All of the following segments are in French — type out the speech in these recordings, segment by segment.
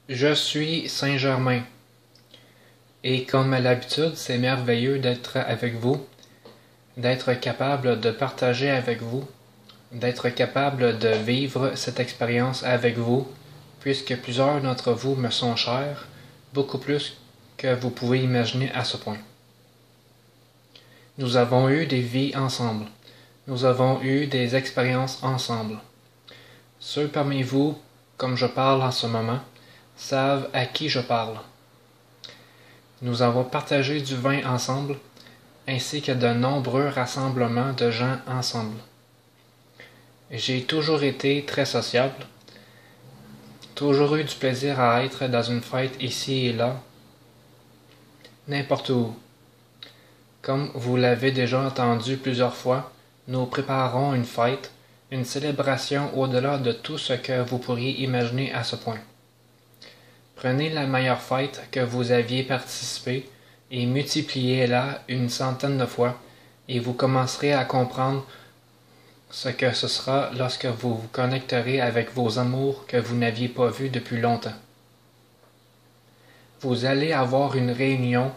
Je suis Saint-Germain, et comme à l'habitude, c'est merveilleux d'être avec vous, d'être capable de partager avec vous, d'être capable de vivre cette expérience avec vous, puisque plusieurs d'entre vous me sont chers, beaucoup plus que vous pouvez imaginer à ce point. Nous avons eu des vies ensemble. Nous avons eu des expériences ensemble. Ceux parmi vous, comme je parle en ce moment, savent à qui je parle. Nous avons partagé du vin ensemble, ainsi que de nombreux rassemblements de gens ensemble. J'ai toujours été très sociable, toujours eu du plaisir à être dans une fête ici et là, n'importe où. Comme vous l'avez déjà entendu plusieurs fois, nous préparons une fête, une célébration au-delà de tout ce que vous pourriez imaginer à ce point. Prenez la meilleure fête que vous aviez participé et multipliez-la une centaine de fois, et vous commencerez à comprendre ce que ce sera lorsque vous vous connecterez avec vos amours que vous n'aviez pas vus depuis longtemps. Vous allez avoir une réunion,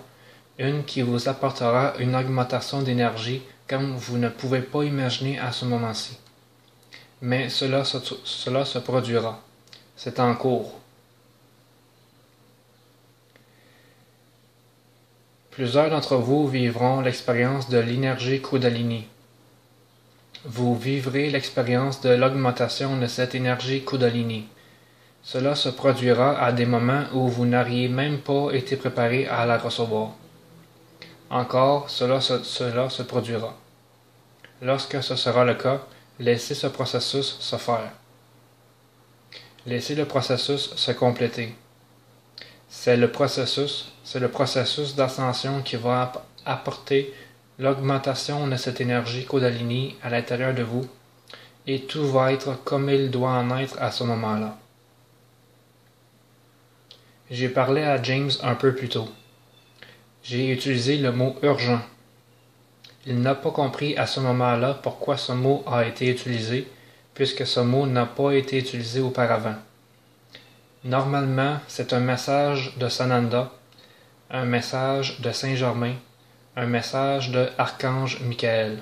une qui vous apportera une augmentation d'énergie comme vous ne pouvez pas imaginer à ce moment-ci. Mais cela se produira. C'est en cours. Plusieurs d'entre vous vivront l'expérience de l'énergie Kundalini. Vous vivrez l'expérience de l'augmentation de cette énergie Kundalini. Cela se produira à des moments où vous n'auriez même pas été préparé à la recevoir. Encore, cela se produira. Lorsque ce sera le cas, laissez ce processus se faire. Laissez le processus se compléter. C'est le processus d'ascension qui va apporter l'augmentation de cette énergie Kundalini à l'intérieur de vous, et tout va être comme il doit en être à ce moment-là. J'ai parlé à James un peu plus tôt. J'ai utilisé le mot urgent. Il n'a pas compris à ce moment-là pourquoi ce mot a été utilisé, puisque ce mot n'a pas été utilisé auparavant. Normalement, c'est un message de Sananda, un message de Saint-Germain, un message de Archange Michael.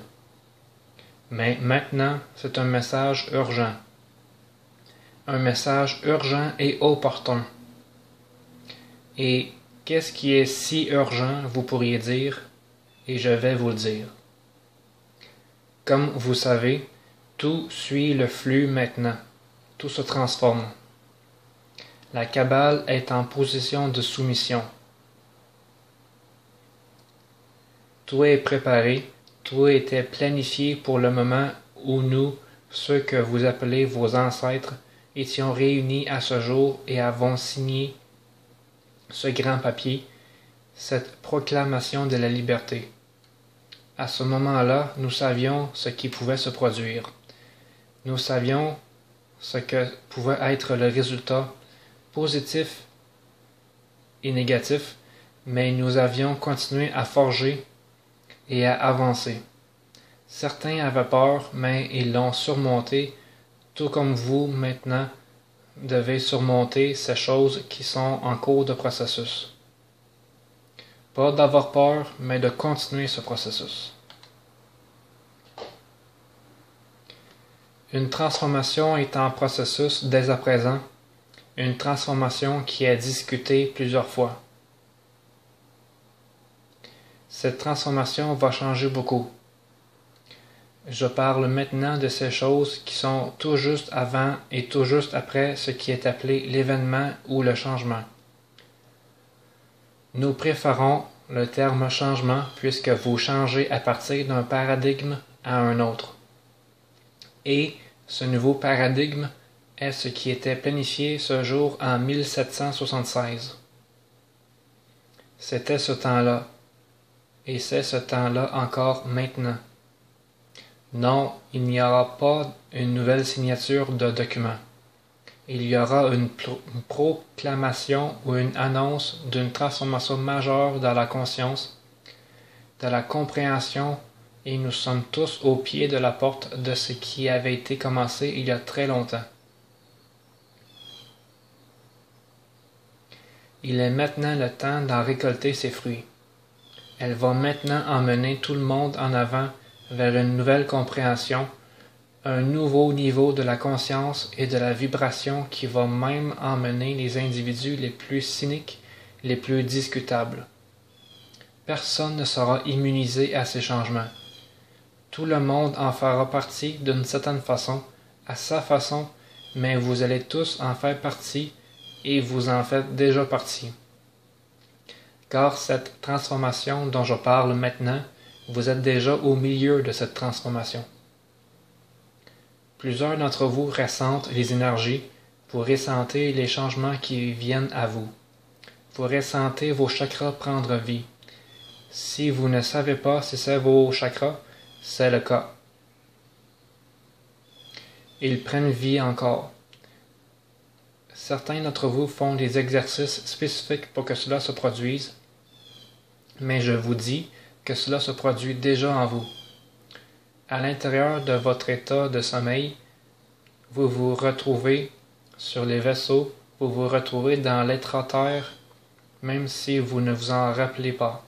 Mais maintenant, c'est un message urgent. Un message urgent et opportun. Et qu'est-ce qui est si urgent, vous pourriez dire, et je vais vous le dire. Comme vous savez, tout suit le flux maintenant. Tout se transforme. La Kabbale est en position de soumission. Tout est préparé, tout était planifié pour le moment où nous, ceux que vous appelez vos ancêtres, étions réunis à ce jour et avons signé ce grand papier, cette proclamation de la liberté. À ce moment-là, nous savions ce qui pouvait se produire. Nous savions ce que pouvait être le résultat positif et négatif, mais nous avions continué à forger et à avancer. Certains avaient peur, mais ils l'ont surmonté, tout comme vous maintenant devez surmonter ces choses qui sont en cours de processus. Pas d'avoir peur, mais de continuer ce processus. Une transformation est en processus dès à présent, une transformation qui est discutée plusieurs fois. Cette transformation va changer beaucoup. Je parle maintenant de ces choses qui sont tout juste avant et tout juste après ce qui est appelé l'événement ou le changement. Nous préférons le terme changement puisque vous changez à partir d'un paradigme à un autre. Et ce nouveau paradigme est ce qui était planifié ce jour en 1776. C'était ce temps-là. Et c'est ce temps-là encore maintenant. Non, il n'y aura pas une nouvelle signature de document. Il y aura une proclamation ou une annonce d'une transformation majeure dans la conscience, de la compréhension, et nous sommes tous au pied de la porte de ce qui avait été commencé il y a très longtemps. Il est maintenant le temps d'en récolter ses fruits. Elle va maintenant emmener tout le monde en avant vers une nouvelle compréhension, un nouveau niveau de la conscience et de la vibration qui va même emmener les individus les plus cyniques, les plus discutables. Personne ne sera immunisé à ces changements. Tout le monde en fera partie d'une certaine façon, à sa façon, mais vous allez tous en faire partie et vous en faites déjà partie. Car cette transformation dont je parle maintenant, vous êtes déjà au milieu de cette transformation. Plusieurs d'entre vous ressentent les énergies, vous ressentez les changements qui viennent à vous. Vous ressentez vos chakras prendre vie. Si vous ne savez pas si c'est vos chakras, c'est le cas. Ils prennent vie encore. Certains d'entre vous font des exercices spécifiques pour que cela se produise, mais je vous dis que cela se produit déjà en vous. À l'intérieur de votre état de sommeil, vous vous retrouvez sur les vaisseaux, vous vous retrouvez dans l'être-terre, même si vous ne vous en rappelez pas.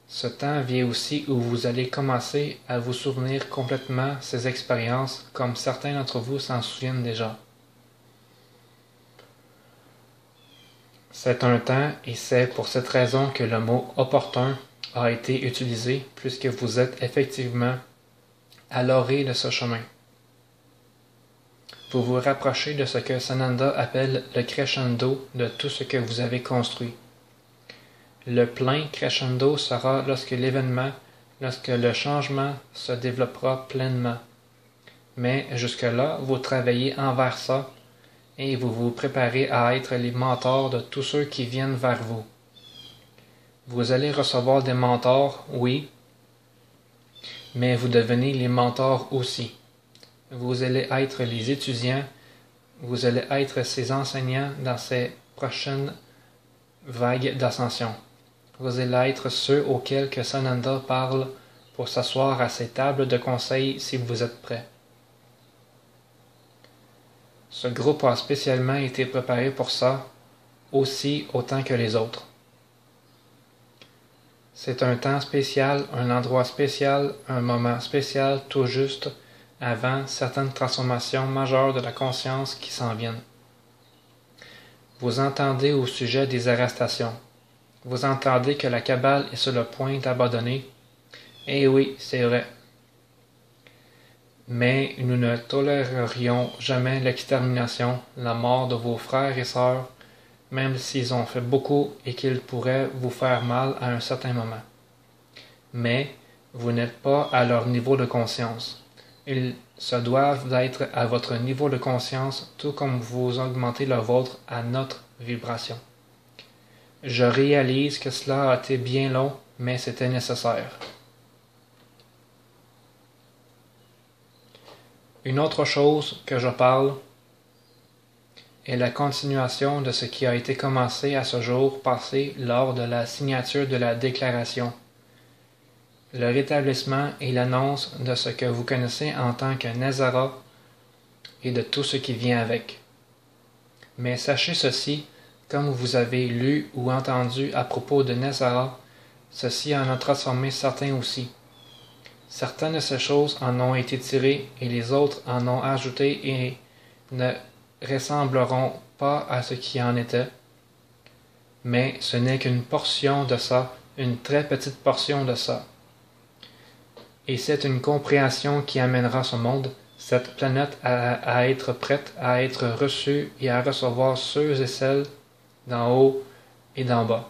Ce temps vient aussi où vous allez commencer à vous souvenir complètement ces expériences, comme certains d'entre vous s'en souviennent déjà. C'est un temps, et c'est pour cette raison que le mot « opportun » a été utilisé, puisque vous êtes effectivement à l'orée de ce chemin. Vous vous rapprochez de ce que Sananda appelle le crescendo de tout ce que vous avez construit. Le plein crescendo sera lorsque l'événement, lorsque le changement se développera pleinement. Mais jusque-là, vous travaillez envers ça et vous vous préparez à être les mentors de tous ceux qui viennent vers vous. Vous allez recevoir des mentors, oui, mais vous devenez les mentors aussi. Vous allez être les étudiants, vous allez être ces enseignants dans ces prochaines vagues d'ascension. Vous allez être ceux auxquels que Sananda parle pour s'asseoir à ces tables de conseil si vous êtes prêts. Ce groupe a spécialement été préparé pour ça, aussi autant que les autres. C'est un temps spécial, un endroit spécial, un moment spécial tout juste avant certaines transformations majeures de la conscience qui s'en viennent. Vous entendez au sujet des arrestations. Vous entendez que la cabale est sur le point d'abandonner. Eh oui, c'est vrai. Mais nous ne tolérerions jamais l'extermination, la mort de vos frères et sœurs, même s'ils ont fait beaucoup et qu'ils pourraient vous faire mal à un certain moment. Mais vous n'êtes pas à leur niveau de conscience. Ils se doivent d'être à votre niveau de conscience, tout comme vous augmentez le vôtre à notre vibration. Je réalise que cela a été bien long, mais c'était nécessaire. Une autre chose que je parle est la continuation de ce qui a été commencé à ce jour passé lors de la signature de la déclaration. Le rétablissement et l'annonce de ce que vous connaissez en tant que Nazara et de tout ce qui vient avec. Mais sachez ceci, comme vous avez lu ou entendu à propos de Nazara, ceci en a transformé certains aussi. Certaines de ces choses en ont été tirées et les autres en ont ajouté et ne ressembleront pas à ce qui en était. Mais ce n'est qu'une portion de ça, une très petite portion de ça. Et c'est une compréhension qui amènera ce monde, cette planète à être prête, à être reçue et à recevoir ceux et celles d'en haut et d'en bas.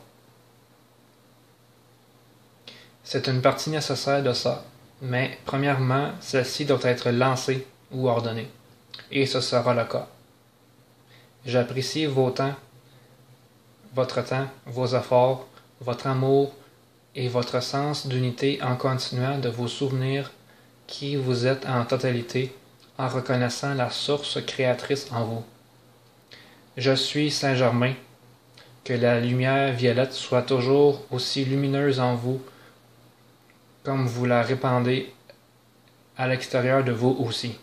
C'est une partie nécessaire de ça, mais premièrement, celle-ci doit être lancée ou ordonnée, et ce sera le cas. J'apprécie vos temps, vos efforts, votre amour et votre sens d'unité en continuant de vous souvenir qui vous êtes en totalité, en reconnaissant la source créatrice en vous. Je suis Saint-Germain. Que la lumière violette soit toujours aussi lumineuse en vous, comme vous la répandez à l'extérieur de vous aussi.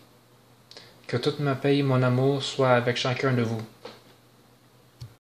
Que toute ma paix et mon amour soient avec chacun de vous.